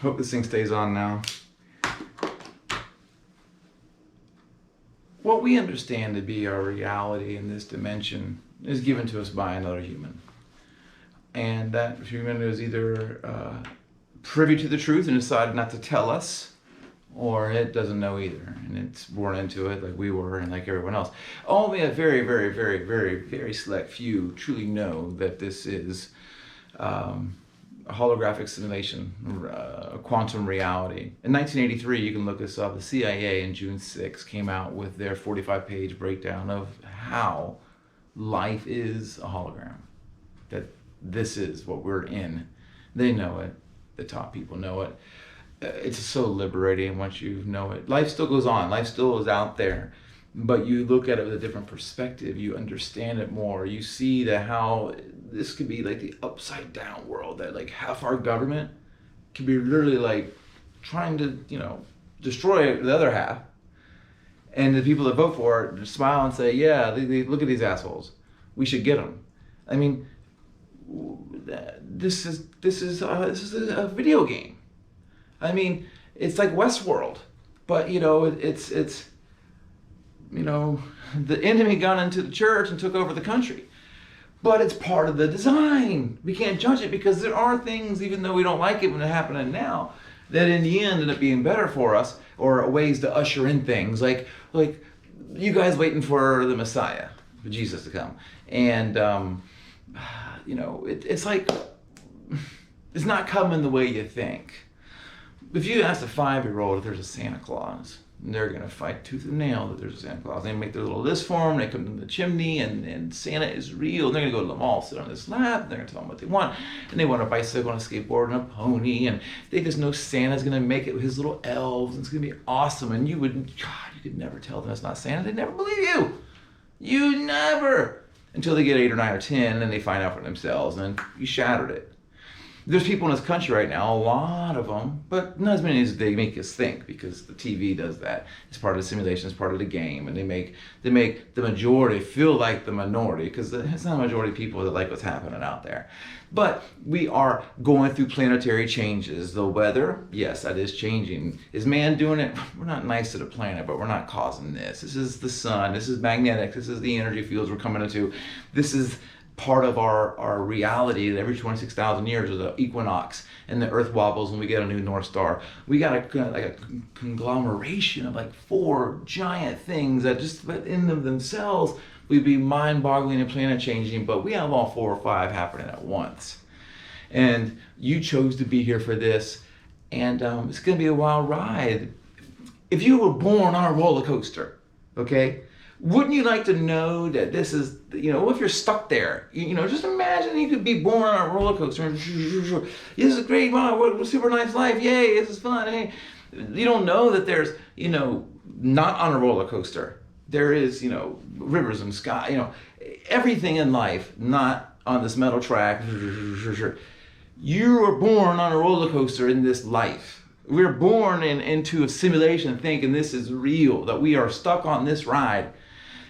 Hope this thing stays on now. What we understand to be our reality in this dimension is given to us by another human. And that human is either privy to the truth and decided not to tell us, or it doesn't know either, and it's born into it like we were and like everyone else. Only a very, very, very, very, very select few truly know that this is a holographic simulation, quantum reality. In 1983, you can look this up, the CIA in June 6 came out with their 45-page breakdown of how life is a hologram. That this is what we're in. They know it. The top people know it. It's so liberating once you know it. Life still goes on. Life still is out there. But you look at it with a different perspective. You understand it more. You see that how this could be like the upside down world, that like half our government could be literally like trying to, destroy the other half. And the people that vote for it just smile and say, yeah, they look at these assholes. We should get them. I mean, this is a video game. I mean, it's like Westworld, but it's the enemy got into the church and took over the country. But it's part of the design. We can't judge it because there are things, even though we don't like it when it's happening now, that in the end end up being better for us, or ways to usher in things like you guys waiting for the Messiah, for Jesus to come, and it's like it's not coming the way you think. If you ask a 5-year-old if there's a Santa Claus, they're going to fight tooth and nail that there's a Santa Claus. They make their little list for him, they come to the chimney, and Santa is real. They're going to go to the mall, sit on his lap, and they're going to tell them what they want. And they want a bicycle, and a skateboard, and a pony, and they just know Santa's going to make it with his little elves, and it's going to be awesome. And you could never tell them it's not Santa. They'd never believe you. You never. Until they get 8 or 9 or 10, and they find out for themselves, and you shattered it. There's people in this country right now, a lot of them, but not as many as they make us think, because the TV does that. It's part of the simulation, it's part of the game, and they make the majority feel like the minority, because it's not a majority of people that like what's happening out there. But we are going through planetary changes. The weather, yes, that is changing. Is man doing it? We're not nice to the planet, but we're not causing this. This is the sun, this is magnetic, this is the energy fields we're coming into. This is part of our reality, that every 26,000 years is an equinox and the earth wobbles and we get a new North Star. We got a conglomeration of like 4 giant things that just in themselves would be mind-boggling and planet-changing, but we have all 4 or 5 happening at once. And you chose to be here for this, and it's going to be a wild ride. If you were born on a roller coaster, okay? Wouldn't you like to know that this is, what if you're stuck there? Just imagine you could be born on a roller coaster. This is great, wow, what a super nice life, yay, this is fun. Hey, you don't know that there's, not on a roller coaster. There is, rivers and sky, everything in life, not on this metal track. You were born on a roller coaster in this life. We're born into a simulation thinking this is real, that we are stuck on this ride.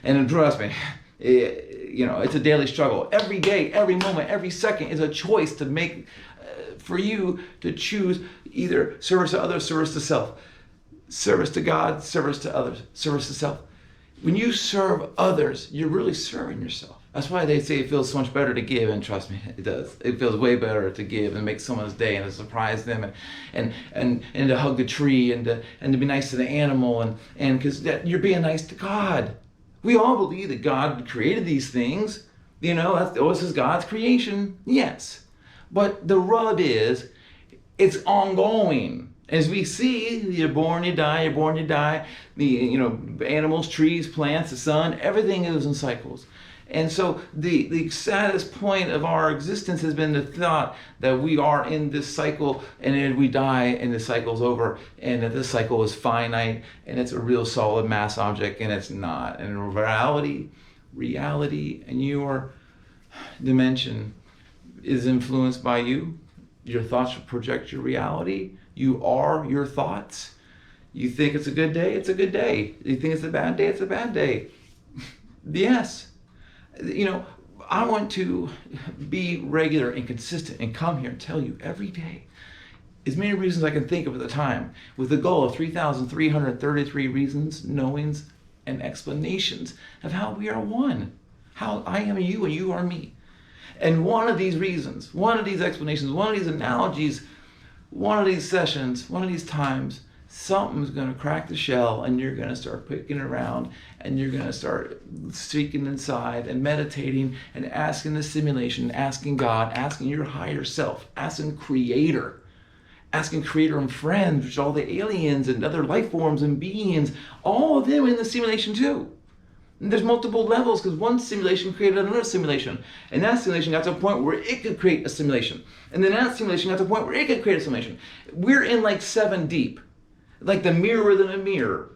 And trust me, it's a daily struggle. Every day, every moment, every second is a choice to make for you to choose either service to others, service to self, service to God, service to others, service to self. When you serve others, you're really serving yourself. That's why they say it feels so much better to give, and trust me, it does. It feels way better to give and make someone's day and to surprise them and to hug the tree and to be nice to the animal and because you're being nice to God. We all believe that God created these things. This is God's creation. Yes. But the rub is, it's ongoing. As we see, you're born, you die, you're born, you die. The animals, trees, plants, the sun, everything goes in cycles. And so the saddest point of our existence has been the thought that we are in this cycle, and then we die and the cycle's over, and that this cycle is finite and it's a real solid mass object, and it's not. And in reality and your dimension is influenced by you. Your thoughts project your reality. You are your thoughts. You think it's a good day, it's a good day. You think it's a bad day, it's a bad day. Yes. I want to be regular and consistent and come here and tell you every day, as many reasons I can think of at the time, with the goal of 3,333 reasons, knowings, and explanations of how we are one. How I am you and you are me. And one of these reasons, one of these explanations, one of these analogies, one of these sessions, one of these times, something's going to crack the shell and you're going to start picking around and you're going to start seeking inside and meditating and asking the simulation, asking God, asking your higher self, asking Creator and friends, which are all the aliens and other life forms and beings, all of them in the simulation too. And there's multiple levels because one simulation created another simulation. And that simulation got to a point where it could create a simulation. And then that simulation got to a point where it could create a simulation. We're in like 7 deep. Like the mirror within a mirror.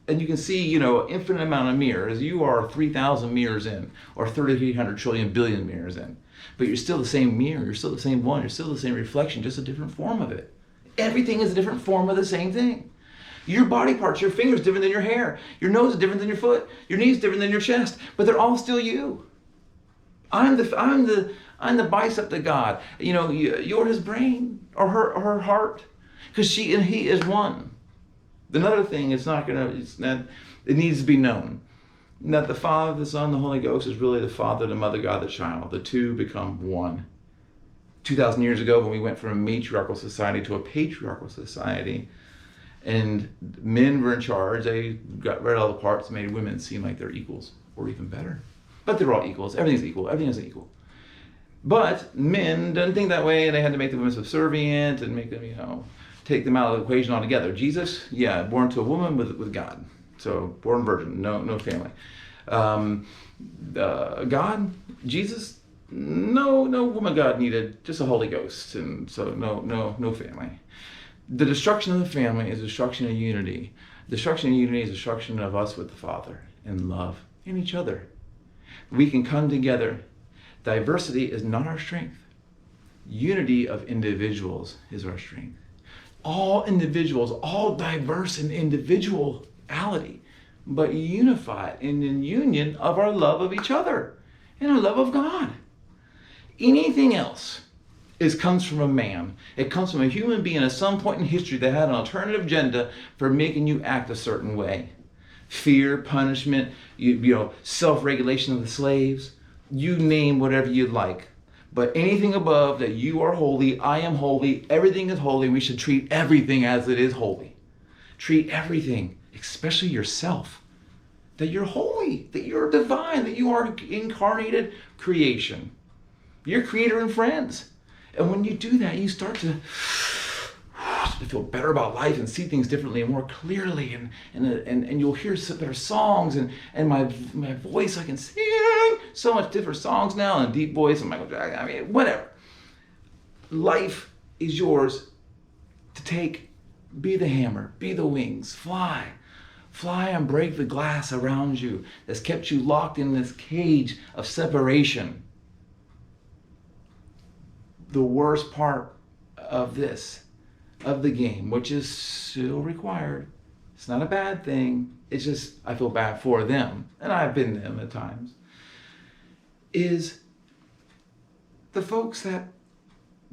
And you can see, infinite amount of mirrors. You are 3,000 mirrors in, or 3,800 trillion billion mirrors in. But you're still the same mirror. You're still the same one. You're still the same reflection, just a different form of it. Everything is a different form of the same thing. Your body parts, your fingers different than your hair. Your nose is different than your foot. Your knees different than your chest. But they're all still you. I'm the bicep to God. You're his brain or her heart, because she and he is one. Another thing, it needs to be known that the Father, the Son, the Holy Ghost is really the Father, the Mother, God, the child. The two become one. 2,000 years ago, when we went from a matriarchal society to a patriarchal society, and men were in charge, they got rid of all the parts, made women seem like they're equals, or even better. But they're all equals. Everything's equal. Everything is equal. But men didn't think that way. They had to make the women subservient and make them, take them out of the equation altogether. Jesus, born to a woman with God. So born virgin, no family. God, Jesus, no woman God needed, just a Holy Ghost, and so no family. The destruction of the family is destruction of unity. Destruction of unity is destruction of us with the Father in love and each other. We can come together. Diversity is not our strength. Unity of individuals is our strength. All individuals, all diverse in individuality, but unified in the union of our love of each other and our love of God. Anything else comes from a man. It comes from a human being at some point in history that had an alternative agenda for making you act a certain way. Fear, punishment, self-regulation of the slaves, you name whatever you'd like. But anything above that, you are holy, I am holy, everything is holy, we should treat everything as it is holy. Treat everything, especially yourself, that you're holy, that you're divine, that you are incarnated creation. You're creator and friends. And when you do that, you start to feel better about life and see things differently and more clearly, and you'll hear better songs, and my voice, I can sing so much different songs now, and deep voice and Michael Jackson, whatever. Life is yours to take. Be the hammer, be the wings, fly and break the glass around you that's kept you locked in this cage of separation. The worst part of the game, which is still required, it's not a bad thing, it's just I feel bad for them, and I've been them at times, is the folks that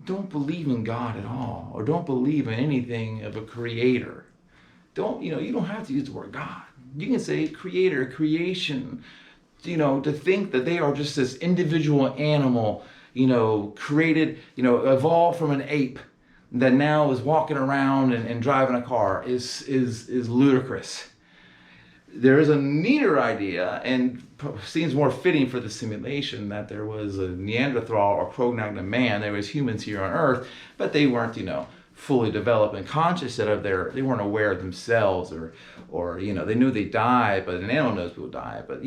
don't believe in God at all, or don't believe in anything of a creator. You don't have to use the word God. You can say creator, creation, to think that they are just this individual animal, created, evolved from an ape that now is walking around and driving a car is ludicrous. There is a neater idea, and seems more fitting for the simulation, that there was a Neanderthal or Cro-Magnon man. There was humans here on Earth, but they weren't, fully developed and conscious they weren't aware of themselves, or they knew they died, but an animal knows people die, but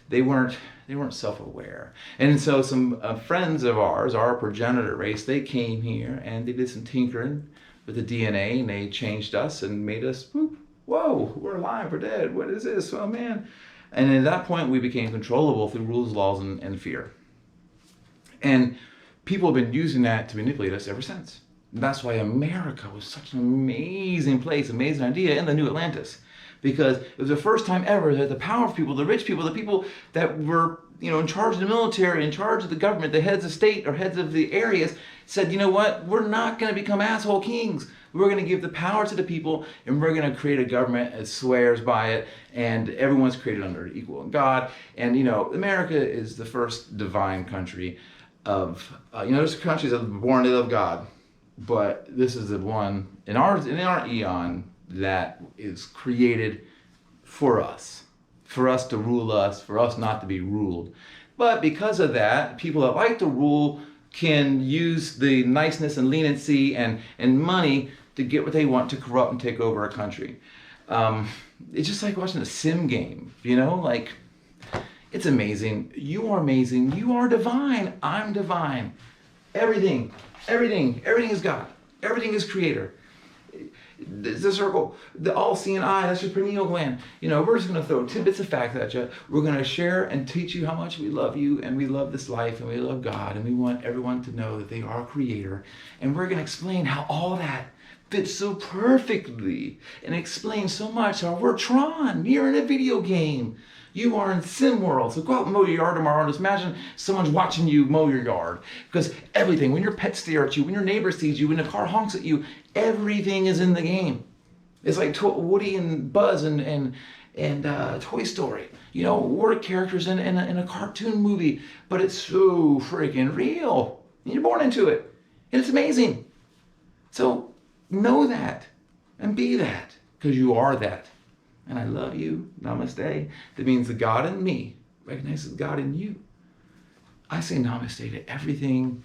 they weren't self-aware. And so some friends of ours, our progenitor race, they came here and they did some tinkering with the DNA, and they changed us and made us, whoa, we're alive, we're dead, what is this? Oh man. And at that point we became controllable through rules, laws, and fear. And people have been using that to manipulate us ever since. That's why America was such an amazing place, amazing idea in the New Atlantis. Because it was the first time ever that the powerful people, the rich people, the people that were in charge of the military, in charge of the government, the heads of state or heads of the areas, said, you know what, we're not going to become asshole kings. We're going to give the power to the people, and we're going to create a government that swears by it, and everyone's created under equal in God. And America is the first divine country of, there's countries that are born, they love God, but this is the one in our eon that is created for us to rule us, for us not to be ruled. But because of that, people that like to rule can use the niceness and leniency and money to get what they want, to corrupt and take over a country. It's just like watching a sim game, like, it's amazing. You are amazing. You are divine. I'm divine. Everything is God. Everything is creator. The circle, the all-seeing eye, that's your pineal gland. We're just going to throw tidbits of facts at you. We're going to share and teach you how much we love you, and we love this life, and we love God, and we want everyone to know that they are a creator. And we're going to explain how all that fits so perfectly and explain so much how we're Tron. You're in a video game. You are in sim world. So go out and mow your yard tomorrow and just imagine someone's watching you mow your yard. Because everything, when your pet stare at you, when your neighbor sees you, when the car honks at you, everything is in the game. It's like Woody and Buzz and Toy Story. We're characters in a cartoon movie, but it's so freaking real. You're born into it. And it's amazing. So know that and be that, because you are that. And I love you. Namaste. That means the God in me recognizes God in you. I say namaste to everything